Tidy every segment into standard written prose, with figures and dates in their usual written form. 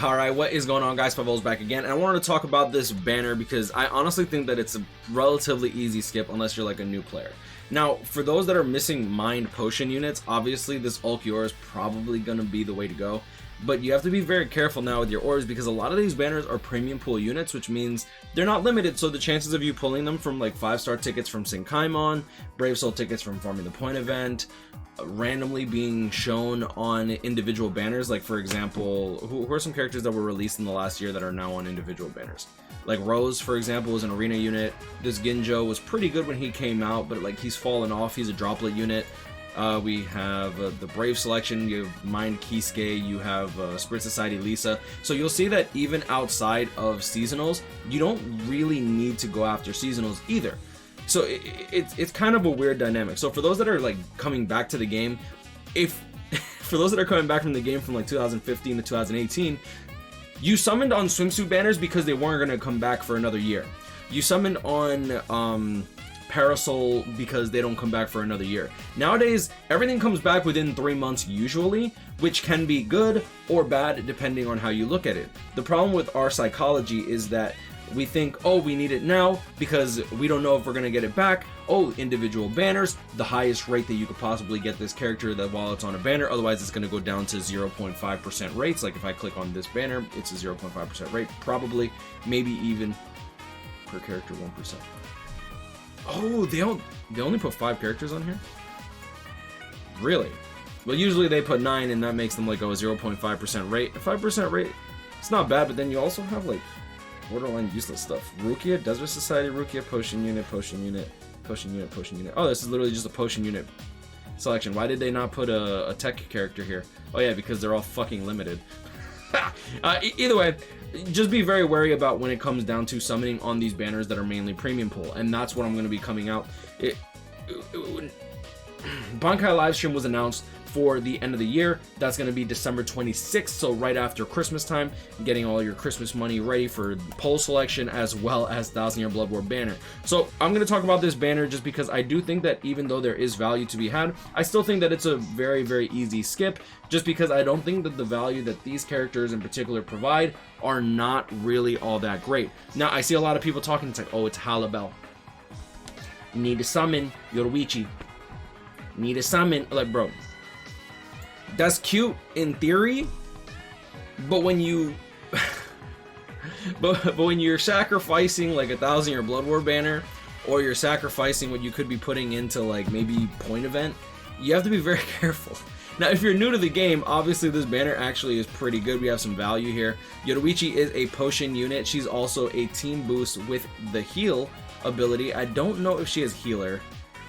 Alright, what is going on, guys? TYBW back again, and I wanted to talk about this banner because I honestly think that it's a relatively easy skip unless you're like a new player. Now, for those that are missing mind potion units, obviously this Ulquiorra is probably going to be the way to go. But you have to be very careful now with your ores because a lot of these banners are premium pool units, which means they're not limited. So the chances of you pulling them from like 5-star tickets from Sinkaimon, Brave Soul tickets from farming the point event, randomly being shown on individual banners, like for example, who are some characters that were released in the last year that are now on individual banners? Like Rose, for example, was an arena unit. This Ginjo was pretty good when he came out, but like he's fallen off. He's a droplet unit. We have the Brave selection, you have Mind Kisuke, you have Spirit Society Lisa. So you'll see that even outside of seasonals, you don't really need to go after seasonals either. So it's kind of a weird dynamic. So for those that are like coming back to the game, for those that are coming back from the game from like 2015 to 2018, you summoned on swimsuit banners because they weren't going to come back for another year. You summoned on Parasol because they don't come back for another year. Nowadays, everything comes back within 3 months usually, which can be good or bad depending on how you look at it. The problem with our psychology is that we think, oh, we need it now because we don't know if we're going to get it back. Oh, individual banners, the highest rate that you could possibly get this character that while it's on a banner, otherwise it's going to go down to 0.5% rates. Like if I click on this banner, it's a 0.5% rate, probably, maybe even per character 1%. Oh, they only put 5 characters on here? Really? Well, usually they put 9 and that makes them like a 0.5% rate. A 5% rate, it's not bad, but then you also have like borderline useless stuff. Rukia, Desert Society, Rukia, Potion Unit, Potion Unit, Potion Unit, Potion Unit. Oh, this is literally just a Potion Unit selection. Why did they not put a tech character here? Oh yeah, because they're all fucking limited. Either way, just be very wary about when it comes down to summoning on these banners that are mainly premium pool, and that's what I'm going to be coming out. Bankai livestream was announced for the end of the year. That's going to be December 26th, so right after Christmas time, getting all your Christmas money ready for poll selection as well as 1000-year Blood War banner. So I'm going to talk about this banner just because I do think that even though there is value to be had, I still think that it's a very, very easy skip, just because I don't think that the value that these characters in particular provide are not really all that great. Now, I see a lot of people talking, it's like, oh, it's Halibel. Need to summon Yoruichi. Need to summon, like, bro, that's cute in theory, but when you but when you're sacrificing like a 1000-year Blood War banner, or you're sacrificing what you could be putting into like maybe point event, you have to be very careful. Now, if you're new to the game, obviously this banner actually is pretty good. We have some value here. Yoruichi is a potion unit. She's also a team boost with the heal ability. I don't know if she has healer.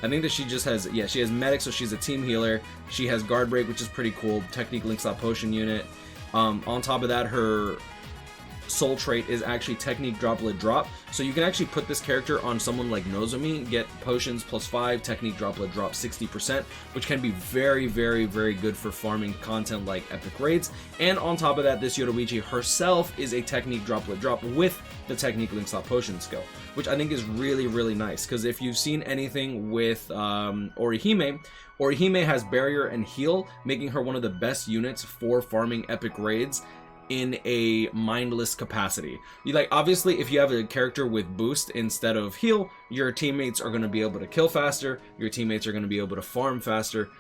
I think that she just has, yeah, she has medic, so she's a team healer. She has guard break, which is pretty cool. Technique links out potion unit. On top of that, her soul trait is actually technique droplet drop. So you can actually put this character on someone like Nozomi, get potions +5, technique droplet drop 60%, which can be very, very, very good for farming content like epic raids. And on top of that, this Yoruichi herself is a technique droplet drop with the technique links out potion skill, which I think is really, really nice. Because if you've seen anything with Orihime, Orihime has barrier and heal, making her one of the best units for farming epic raids in a mindless capacity. You like, obviously if you have a character with boost instead of heal, your teammates are going to be able to kill faster, your teammates are going to be able to farm faster,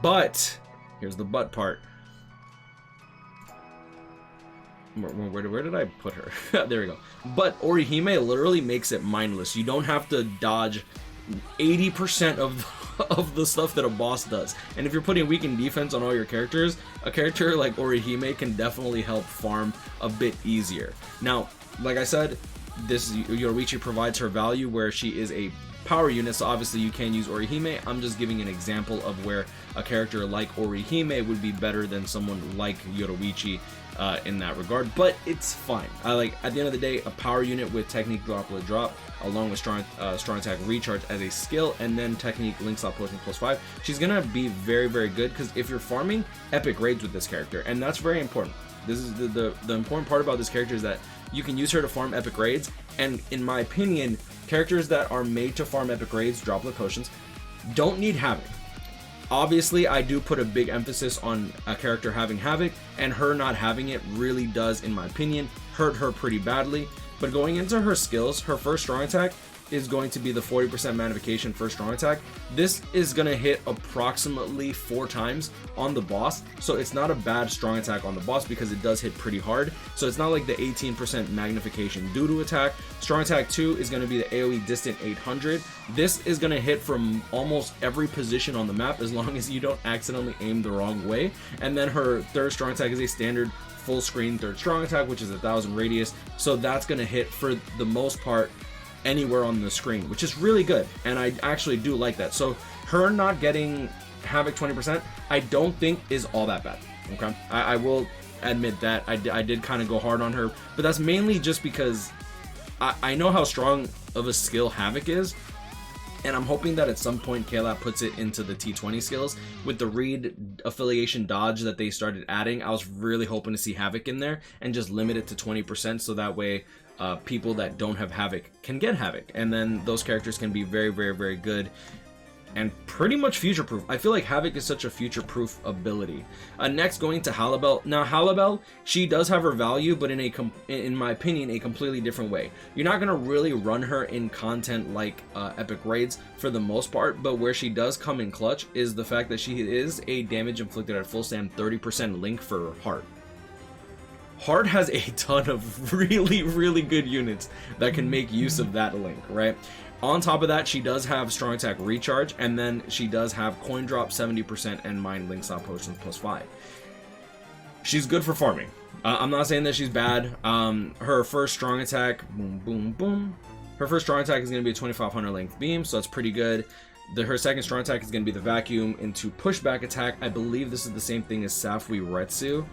but here's the but part. Where did I put her? There we go. But Orihime literally makes it mindless. You don't have to dodge 80% of the stuff that a boss does. And if you're putting weakened defense on all your characters, a character like Orihime can definitely help farm a bit easier. Now, like I said, this Yoruichi provides her value where she is a power unit, so obviously you can use Orihime. I'm just giving an example of where a character like Orihime would be better than someone like Yoruichi in that regard, but it's fine. I like, at the end of the day, a power unit with technique droplet drop along with strong attack recharge as a skill, and then technique links out potion +5, she's gonna be very, very good. Because if you're farming epic raids with this character, and that's very important, this is the important part about this character, is that you can use her to farm epic raids. And in my opinion, characters that are made to farm epic raids, droplet potions, don't need Havoc. Obviously, I do put a big emphasis on a character having Havoc, and her not having it really does, in my opinion, hurt her pretty badly. But going into her skills, her first strong attack is going to be the 40% magnification first strong attack. This is going to hit approximately 4 times on the boss, so it's not a bad strong attack on the boss because it does hit pretty hard. So it's not like the 18% magnification due to attack. Strong attack 2 is going to be the AoE distant 800. This is going to hit from almost every position on the map as long as you don't accidentally aim the wrong way. And then her third strong attack is a standard full screen third strong attack, which is 1000 radius, so that's going to hit for the most part anywhere on the screen, which is really good, and I actually do like that. So her not getting Havoc 20% I don't think is all that bad. Okay, I will admit that I did kind of go hard on her, but that's mainly just because I know how strong of a skill Havoc is, and I'm hoping that at some point KLab puts it into the T20 skills. With the Reed affiliation dodge that they started adding, I was really hoping to see Havoc in there and just limit it to 20%, so that way people that don't have Havoc can get Havoc, and then those characters can be very, very, very good and pretty much future proof. I feel like Havoc is such a future proof ability. Next, going to Halibel. Now Halibel, she does have her value, but in my opinion, a completely different way. You're not gonna really run her in content like epic raids for the most part, but where she does come in clutch is the fact that she is a damage inflicted at full stand 30% link for Heart. Heart has a ton of really, really good units that can make use of that link, right? On top of that, she does have strong attack recharge, and then she does have coin drop 70% and mind link stop potions +5. She's good for farming. I'm not saying that she's bad. Her first strong attack, boom, boom, boom. Her first strong attack is going to be a 2500 length beam, so that's pretty good. Her second strong attack is going to be the vacuum into pushback attack. I believe this is the same thing as Safui Retsu.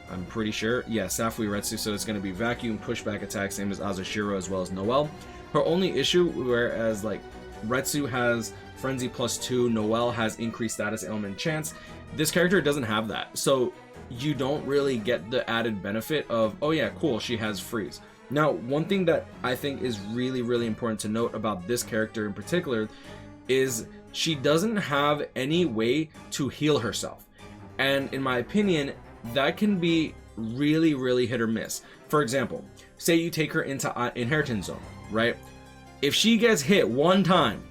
I'm pretty sure. Yeah, Safui Retsu, so it's going to be vacuum, pushback attack, same as Azashiro as well as Noelle. Her only issue, whereas like Retsu has Frenzy +2, Noelle has increased status ailment chance, this character doesn't have that. So you don't really get the added benefit of, oh yeah, cool, she has freeze. Now, one thing that I think is really, really important to note about this character in particular is she doesn't have any way to heal herself. And in my opinion, that can be really, really hit or miss. For example, say you take her into Inheritance Zone, right? If she gets hit one time,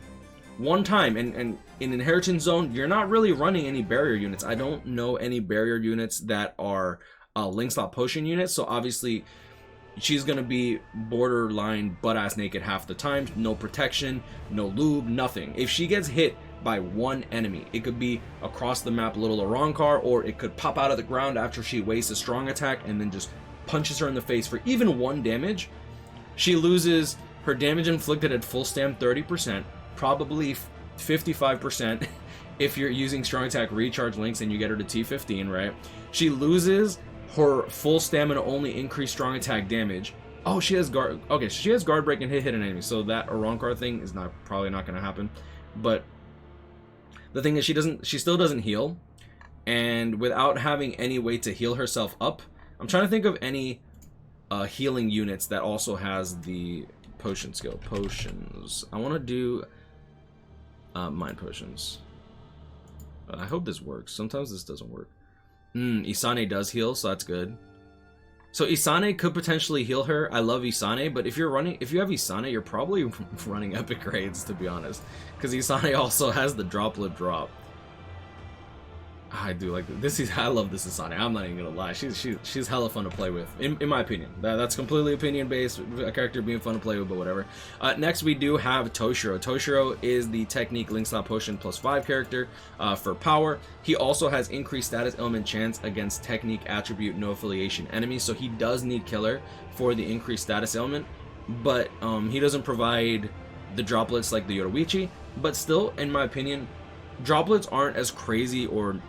and in Inheritance Zone, you're not really running any barrier units. I don't know any barrier units that are link slot potion units, so obviously she's gonna be borderline butt-ass naked half the time, no protection, no lube, nothing. If she gets hit by one enemy, it could be across the map little Arankar, or it could pop out of the ground after she wastes a strong attack and then just punches her in the face for even 1 damage. She loses her damage inflicted at full stam 30%, probably 55% if you're using strong attack recharge links and you get her to T15, right? She loses her full stamina only increased strong attack damage. Oh, she has guard. Okay, so she has guard break and hit an enemy, so that Arankar thing is probably not going to happen. But the thing is, she still doesn't heal, and without having any way to heal herself up, I'm trying to think of any healing units that also has the potion skill. Potions. I want to do mind potions. I hope this works. Sometimes this doesn't work. Isane does heal, so that's good. So Isane could potentially heal her. I love Isane, but if you have Isane, you're probably running epic raids, to be honest, because Isane also has the droplet drop. I do like this. I love this Isane. I'm not even gonna lie. She's hella fun to play with, in my opinion. That's completely opinion based. A character being fun to play with, but whatever. Next we do have Toshiro. Toshiro is the Technique Link Slot Potion +5 character for power. He also has increased status element chance against Technique attribute no affiliation enemies, so he does need Killer for the increased status element, but he doesn't provide the droplets like the Yoruichi. But still, in my opinion, droplets aren't as crazy or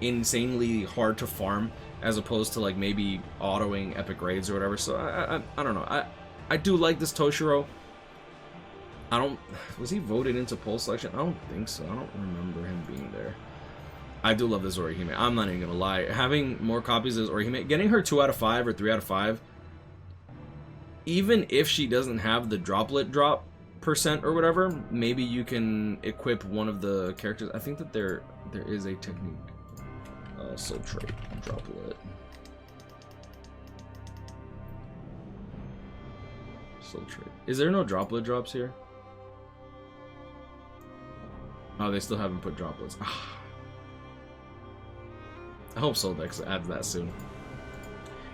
insanely hard to farm as opposed to like maybe autoing epic raids or whatever. So I don't know. I do like this Toshiro. Was he voted into poll selection? I don't think so. I don't remember him being there. I do love this Orihime. I'm not even gonna lie. Having more copies as Orihime, getting her 2 out of 5 or 3 out of 5, even if she doesn't have the droplet drop % or whatever, maybe you can equip one of the characters. I think that they're There is a technique. Soul trait, droplet. Soul trait. Is there no droplet drops here? Oh, they still haven't put droplets. I hope Soldex adds that soon.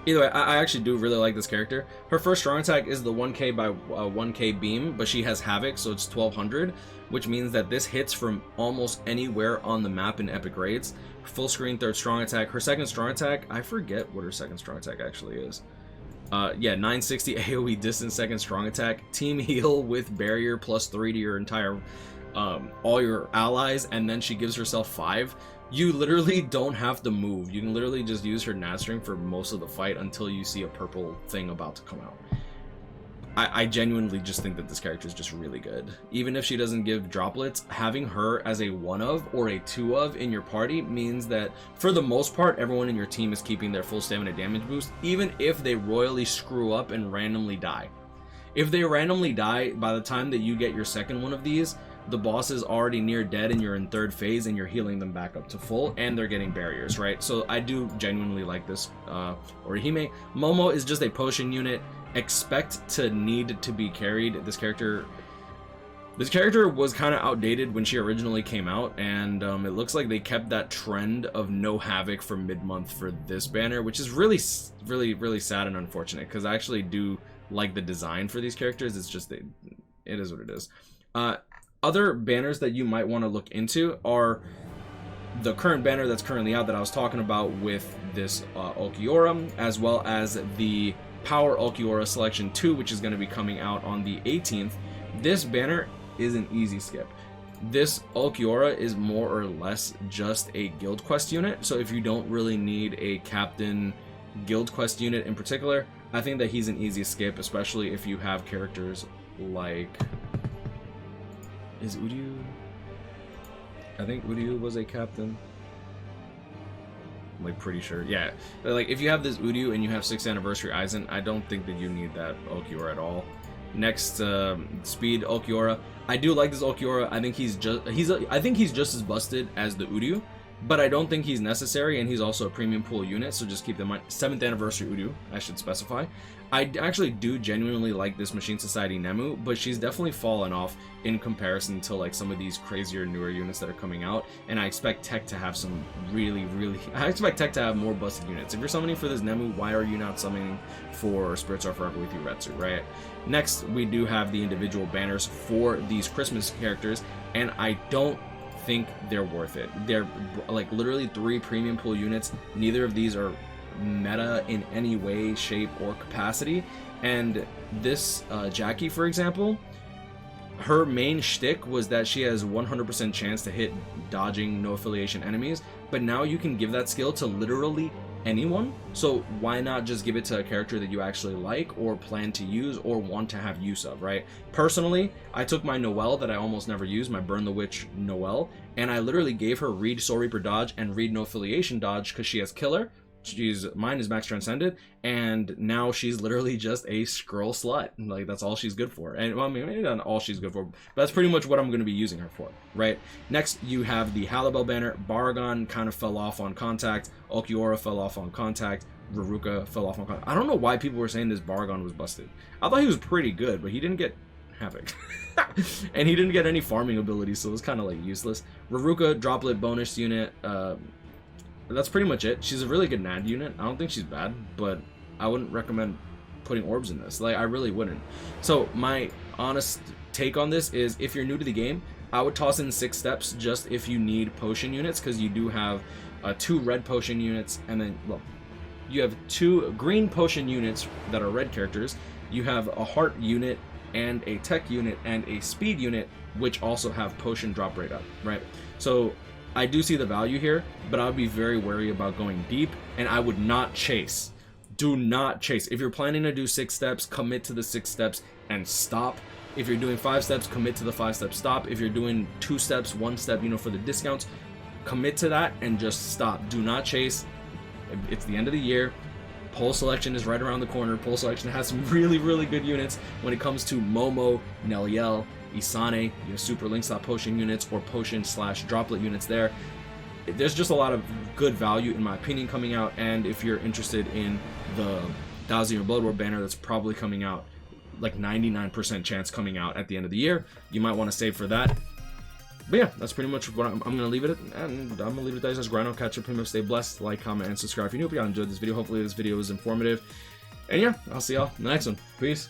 Either way, I actually do really like this character. Her first strong attack is the 1k by 1k beam, but she has Havoc, so it's 1200, which means that this hits from almost anywhere on the map in epic raids. Full screen third strong attack. Her second strong attack, I forget what her second strong attack actually is. Yeah, 960 AoE distance second strong attack. Team heal with barrier plus 3 to your entire, all your allies, and then she gives herself 5. You literally don't have to move. You can literally just use her nat string for most of the fight until you see a purple thing about to come out. I genuinely just think that this character is just really good. Even if she doesn't give droplets, having her as a 1 of or a 2 of in your party means that for the most part, everyone in your team is keeping their full stamina damage boost, even if they royally screw up and randomly die. If they randomly die, by the time that you get your second one of these, the boss is already near dead and you're in third phase and you're healing them back up to full and they're getting barriers, right? So I do genuinely like this Orihime. Momo is just a potion unit. Expect to need to be carried. This character was kind of outdated when she originally came out, and it looks like they kept that trend of no Havoc for mid-month for this banner, which is really sad and unfortunate, because I actually do like the design for these characters. It's just it is what it is. Other banners that you might want to look into are the current banner that's currently out that I was talking about with this Ulquiorra, as well as the Power Ulquiorra Selection 2, which is going to be coming out on the 18th. This banner is an easy skip. This Ulquiorra is more or less just a guild quest unit, so if you don't really need a captain guild quest unit in particular, I think that he's an easy skip, especially if you have characters like... Is Uryu? I think Uryu was a captain. I'm like pretty sure. Yeah. But like if you have this Uryu and you have 6th anniversary Aizen, I don't think that you need that Ulquiorra at all. Next, speed Ulquiorra. I do like this Ulquiorra. I think he's just as busted as the Uryu, but I don't think he's necessary, and he's also a premium pool unit, so just keep in mind. 7th anniversary Uryu, I should specify. I actually do genuinely like this Machine Society Nemu, but she's definitely fallen off in comparison to like some of these crazier newer units that are coming out, and I expect Tech to have some I expect Tech to have more busted units. If you're summoning for this Nemu, why are you not summoning for Spirits Are Forever with Yuretsu, right? Next, we do have the individual banners for these Christmas characters, and I don't think they're worth it. They're like literally 3 premium pool units. Neither of these are meta in any way, shape, or capacity. And this Jackie, for example, her main shtick was that she has 100% chance to hit dodging no affiliation enemies, but now you can give that skill to literally anyone. So why not just give it to a character that you actually like or plan to use or want to have use of, right? Personally, I took my Noelle that I almost never use, my Burn the Witch Noelle, and I literally gave her Read Soul Reaper dodge and Read no affiliation dodge because she has killer. Mine is max transcended, and now she's literally just a scroll slut. Like, that's all she's good for. And well, I mean, maybe not all she's good for, but that's pretty much what I'm going to be using her for, right? Next, you have the Halibel banner. Baragon kind of fell off on contact. Ulquiorra fell off on contact. Raruka fell off on contact. I don't know why people were saying this Baragon was busted. I thought he was pretty good, but he didn't get Havoc. And he didn't get any farming abilities, so it was kind of like useless. Raruka, droplet bonus unit. That's pretty much it. She's a really good NAD unit. I don't think she's bad, but I wouldn't recommend putting orbs in this. Like, I really wouldn't. So my honest take on this is, if you're new to the game, I would toss in 6 steps just if you need potion units, because you do have 2 red potion units, and then, well, you have 2 green potion units that are red characters. You have a heart unit and a tech unit and a speed unit, which also have potion drop rate up, right? So I do see the value here, but I would be very wary about going deep, and I would not chase. Do not chase. If you're planning to do 6 steps, commit to the 6 steps and stop. If you're doing 5 steps, commit to the 5-step stop. If you're doing 2 steps, 1 step, for the discounts, commit to that and just stop. Do not chase. It's the end of the year. Pole selection is right around the corner. Pole selection has some really, really good units when it comes to Momo, Neliel, Isane, super link slot potion units or potion / droplet units there. there's just a lot of good value in my opinion coming out. And if you're interested in the Dazio Blood War banner that's probably coming out, like 99% chance coming out at the end of the year, you might want to save for that. But yeah, that's pretty much what I'm gonna leave it at, and I'm gonna leave it at that. Grind on, catch up, him, stay blessed, like, comment, and subscribe if you're new. If y'all enjoyed this video, hopefully this video was informative. And yeah, I'll see y'all in the next one. Peace.